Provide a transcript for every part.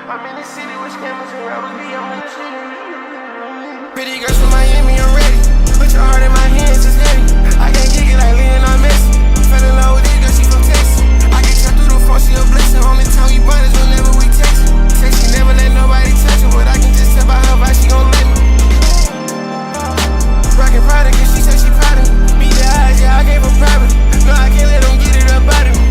I'm in the city with scammers and robbers, be on the city. Pretty girls from Miami, I'm ready. Put your heart in my hands, it's heavy. I can't kick it like Leonard Messi. Fell in love with this girl, she from Texas. I can tell through the phone, she a blessing. Only time we bond is whenever we text. Say she never let nobody touch her, but I can just tell by her vibe she gon' let me. Rockin' product, cause she said she proud of me. Beat the eyes, yeah, I gave her private. No, I can't let them get it up out of me.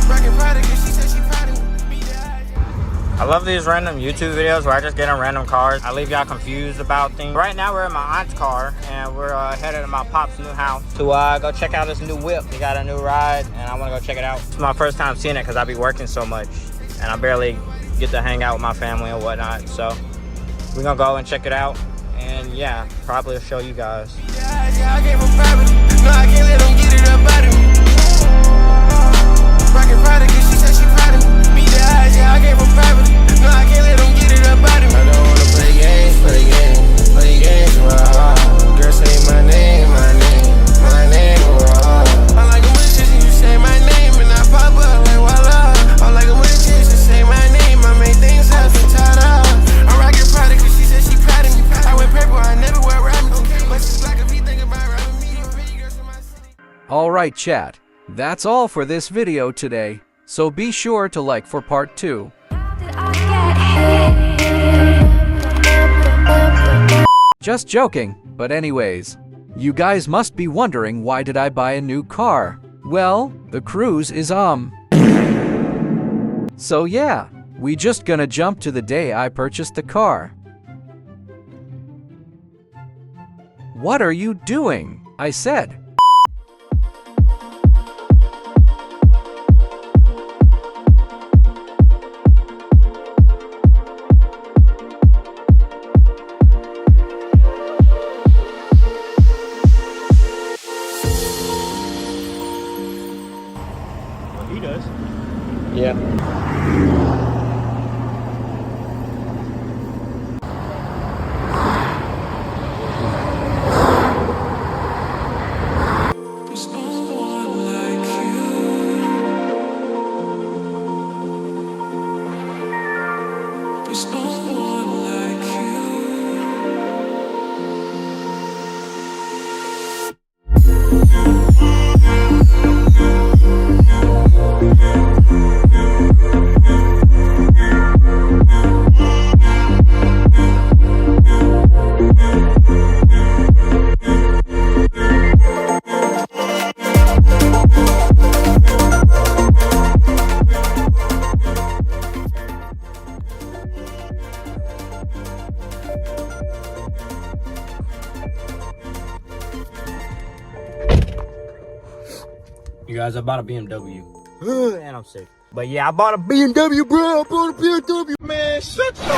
Rockin' product, cause she said she proud of me. Beat the eyes, yeah. I love these random YouTube videos where I just get in random cars. I leave y'all confused about things. Right now we're in my aunt's car and we're headed to my pop's new house to go check out this new whip. He got a new ride and I want to go check it out. It's my first time seeing it because I be working so much and I barely get to hang out with my family and whatnot. So we're gonna go and check it out and yeah, probably show you guys. Yeah, I gave her private. No, I can't let them get it up out of me. Rockin' product, cause she said she proud of me. Beat the eyes, yeah, I gave her private. No, I can't let them get it up out of me. I don't wanna play games, play games, raw. Girl, say my name, raw. I like them with chicks and you say my name and I pop up like voila. I like them with chicks and say my name, I make things happen, ta-da. I'm rockin' product, cause she said she proud of me. I wear purple, I never wear rabbit. But she's like if he think about robbing me, pretty girls from my city. Alright chat, that's all for this video today, so be sure to like for part 2. Just joking, but anyways, you guys must be wondering why did I buy a new car? Well, the cruise is So yeah, we just gonna jump to the day I purchased the car. What are you doing? I said. He does. Yeah. You guys, I bought a BMW. And I'm sick. But yeah, I bought a BMW, bro. I bought a BMW. Man, shut your...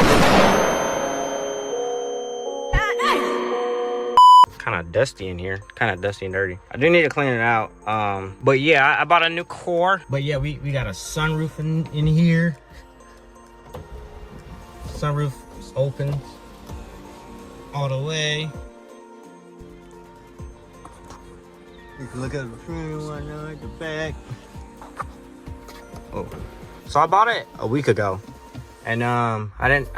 Kind of dusty in here. Kind of dusty and dirty. I do need to clean it out. But yeah, I bought a new car. But yeah, we got a sunroof in here. Sunroof is open all the way. You can look at the front and whatnot, the back. Oh, so I bought it a week ago, and I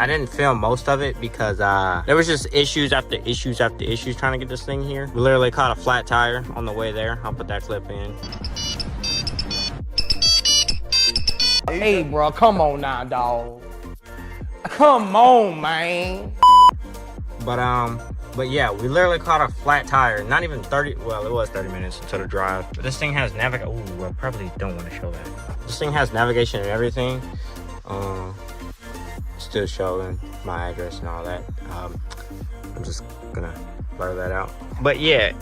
didn't film most of it because there was just issues after issues after issues trying to get this thing here. We literally caught a flat tire on the way there. I'll put that clip in. Hey, bro, come on now, dog. Come on, man. But yeah, we literally caught a flat tire. Not even 30, well, it was 30 minutes until the drive. But this thing has navigation. Ooh, I probably don't want to show that. This thing has navigation and everything. Still showing my address and all that. I'm just gonna blur that out. But yeah,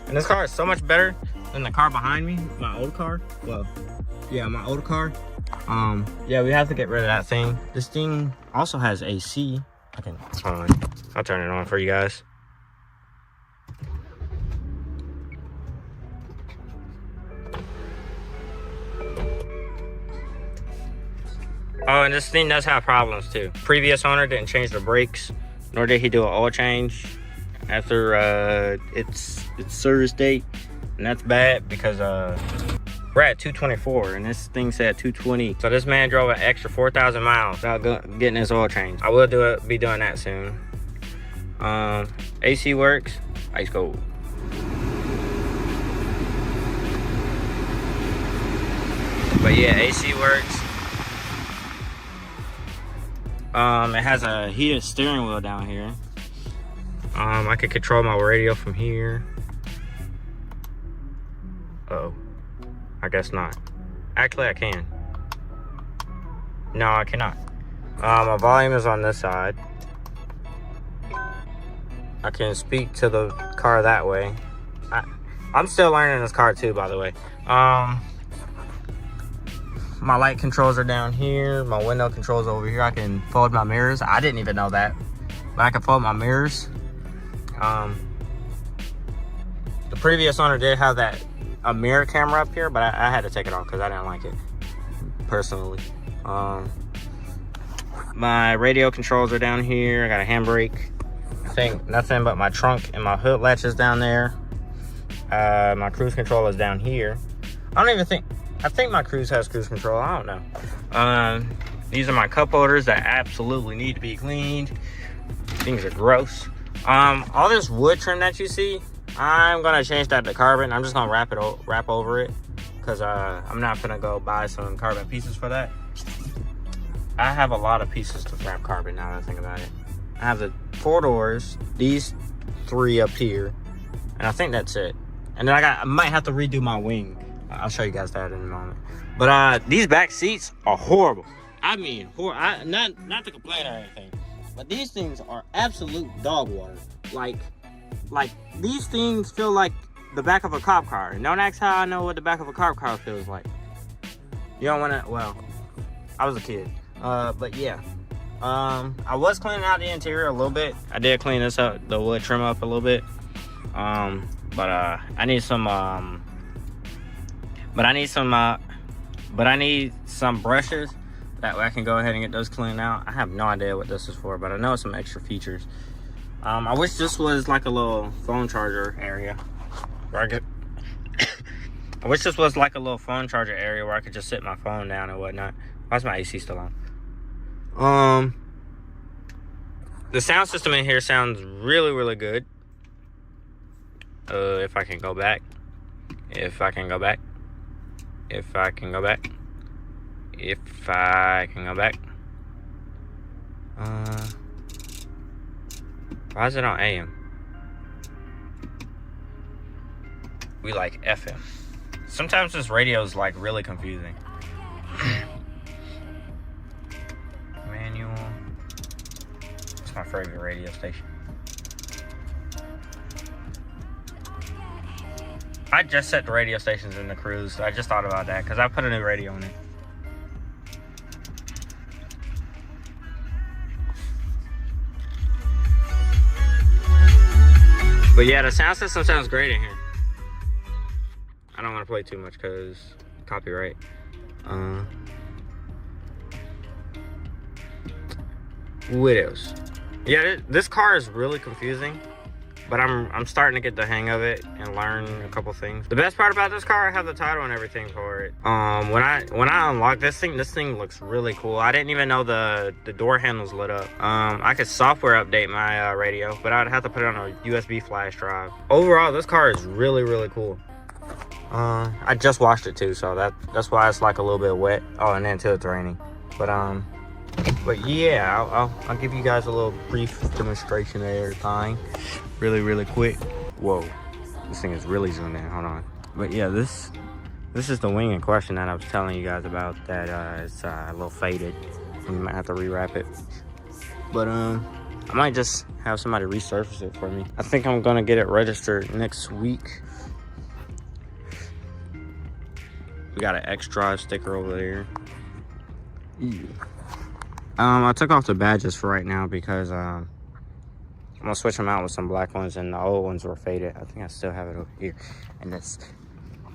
and this car is so much better than the car behind me, my old car. Well, yeah, my old car. Yeah, we have to get rid of that thing. This thing also has AC. Hold on, I'll turn it on for you guys. Oh, and this thing does have problems too. Previous owner didn't change the brakes, nor did he do an oil change after its service date, and that's bad because We're at 224 and this thing said 220. So this man drove an extra 4,000 miles without getting his oil changed. I will be doing that soon. AC works, ice cold. But yeah, AC works. It has a heated steering wheel down here. I can control my radio from here. Uh-oh. I guess not. Actually, I can. No, I cannot. My volume is on this side. I can speak to the car that way. I'm still learning this car too, by the way. My light controls are down here. My window controls over here. I can fold my mirrors. I didn't even know that, but I can fold my mirrors. The previous owner did have a mirror camera up here, but I had to take it off because I didn't like it personally. My radio controls are down here. I got a handbrake. I think nothing but my trunk and my hood latches down there. My cruise control is down here. I think my cruise has cruise control. I don't know. These are my cup holders that absolutely need to be cleaned. Things are gross. All this wood trim that you see, I'm gonna change that to carbon. I'm just gonna wrap over it because I'm not gonna go buy some carbon pieces for that. I have a lot of pieces to wrap carbon now that I think about it. I have the 4 doors, these 3 up here, and I think that's it. And then I might have to redo my wing. I'll show you guys that in a moment. But these back seats are horrible. I mean, not to complain or anything, but these things are absolute dog water. Like these things feel like the back of a cop car. And don't ask how I know what the back of a cop car feels like. You don't want to. Well, I was a kid. But yeah. I was cleaning out the interior a little bit. I did clean this up, the wood trim up a little bit. But I need some brushes. That way I can go ahead and get those cleaned out. I have no idea what this is for, but I know it's some extra features. I wish this was like a little phone charger area where I wish this was like a little phone charger area where I could just sit my phone down and whatnot. Why's my AC still on? The sound system in here sounds really, really good. If I can go back. If I can go back. Why is it on AM? We like FM. Sometimes this radio is like really confusing. Manual. It's my favorite radio station. I just set the radio stations in the cruise. I just thought about that because I put a new radio in it. But yeah, the sound system sounds great in here. I don't want to play too much because copyright. What else? Yeah, this car is really confusing, but I'm starting to get the hang of it and learn a couple things. The best part about this car, I have the title and everything for it. When I unlock this thing looks really cool. I didn't even know the door handles lit up. I could software update my radio, but I'd have to put it on a USB flash drive. Overall, this car is really, really cool. I just washed it too, so that's why it's like a little bit wet. Oh, and then until it's raining. But yeah, I'll give you guys a little brief demonstration of everything. Really, really quick. Whoa, this thing is really zoomed in. Hold on. But yeah, this is the wing in question that I was telling you guys about. That it's a little faded. We might have to rewrap it. But I might just have somebody resurface it for me. I think I'm gonna get it registered next week. We got an X-Drive sticker over there. Ew. I took off the badges for right now because I'm gonna switch them out with some black ones, and the old ones were faded. I think I still have it over here in this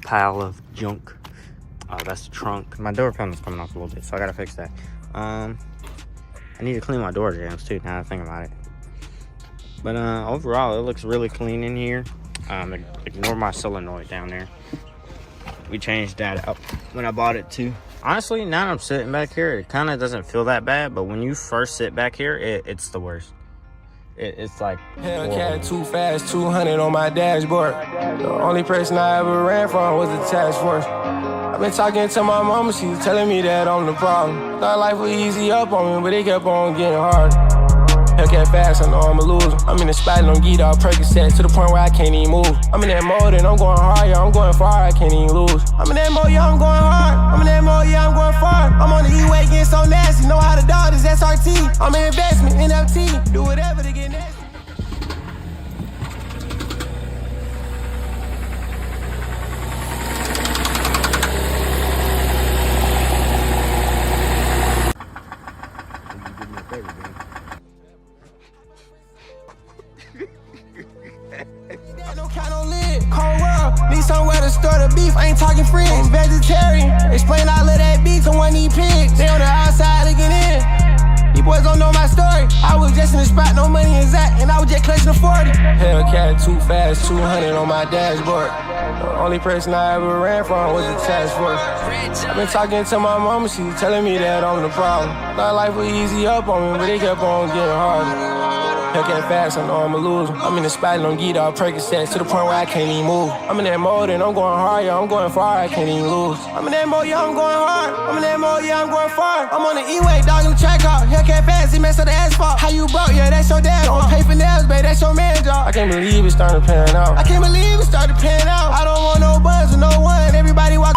pile of junk. Oh, that's the trunk. My door panel's coming off a little bit, so I gotta fix that. I need to clean my door jambs too, now that I think about it. But overall, it looks really clean in here. Ignore my solenoid down there. we changed that up when I bought it too. Honestly, now that I'm sitting back here, it kind of doesn't feel that bad, but when you first sit back here, it's the worst. It's like Hellcat too fast, 200 on my dashboard. The only person I ever ran from was the task force. I've been talking to my mama, she was telling me that I'm the problem. Thought life was easy up on me, but it kept on getting hard. Hellcat fast, I know I'm a loser. I'm in the spot and I'm geeked out Percocet to the point where I can't even move. I'm in that mode and I'm going hard, yeah, I'm going far, I can't even lose. I'm in that mode, yeah, I'm going hard. I'm in that mode, yeah, I'm going far. I'm on the E-way getting so nasty, know how to dog this SRT. I'm an investment, NFT, do whatever to get nasty. No count on lid, cold world, need somewhere to store the beef, I ain't talking friends. I'm vegetarian, explain all of that beef to one of these pigs. They on the outside looking in, these boys don't know my story. I was just in the spot, no money exact, and I was just clutching the 40. Hellcat too fast, 200 on my dashboard. The only person I ever ran from was the task force. I've been talking to my mama, she was telling me that I'm the problem. Thought life was easy up on me, but it kept on getting harder. Hellcat fast, I know I'm a loser. I'm in the spot and I'm geeked out Percocet to the point where I can't even move. I'm in that mode and I'm going hard, yeah, I'm going far, I can't even lose. I'm in that mode, yeah, I'm going hard. I'm in that mode, yeah, I'm going far. I'm on the E-way, dog in the track car. Hellcat fast, he messed up the asphalt. How you broke, yeah, that's your dad. Don't pay for nails, babe, that's your man job. I can't believe it started panning out. I can't believe it started panning out. I don't want no buns with no one. Everybody walk